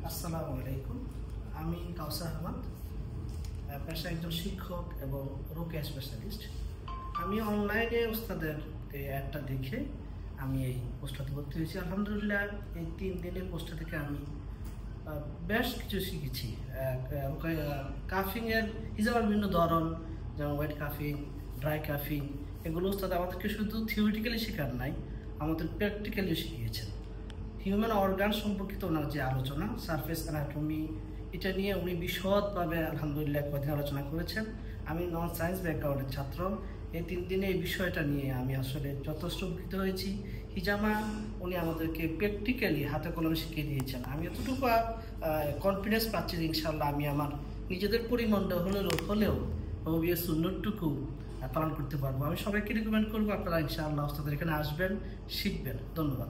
আসসালামু আলাইকুম। আমি কাউসার আহমদ, পেশায় একজন শিক্ষক এবং রুকিয়া স্পেশালিস্ট। আমি অনলাইনে ওস্তাদের এই অ্যাডটা দেখে আমি এই পোস্টটাতে ভর্তি হয়েছি। আলহামদুলিল্লাহ এই 3 দিনের পোস্টটা থেকে আমি বেশ কিছু শিখেছি। কাফিংয়ের হিসাবে বিভিন্ন ধরন, যেমন ওয়েট কাফিং, ড্রাই কাফিং, এগুলো ওস্তাদ আমাদেরকে শুধু থিওরিটিক্যালি শেখার নাই, আমাদের প্র্যাকটিক্যালি শিখিয়েছেন। হিউম্যান অর্গান সম্পর্কিত ওনার যে আলোচনা, সারফেস অ্যানাটমি, এটা নিয়ে উনি বিশদভাবে আলহামদুলিল্লাহ কয়েকদিন আলোচনা করেছেন। আমি নন সায়েন্স ব্যাকগ্রাউন্ডের ছাত্র, এই 3 দিনে এই বিষয়টা নিয়ে আমি আসলে যথেষ্ট উপকৃত হয়েছি। হিজামা উনি আমাদেরকে প্র্যাকটিক্যালি হাতে কলমে শিখিয়ে দিয়েছেন। আমি এতটুকু কনফিডেন্স পাচ্ছি যে ইনশাআল্লাহ আমি আমার নিজেদের পরিমণ্ডল হলেও নবীর সুন্নতটুকু পালন করতে পারবো। আমি সবাইকে রিকমেন্ড করবো আপনারা ইনশাআল্লাহ ওস্তাদের এখানে আসবেন, শিখবেন। ধন্যবাদ।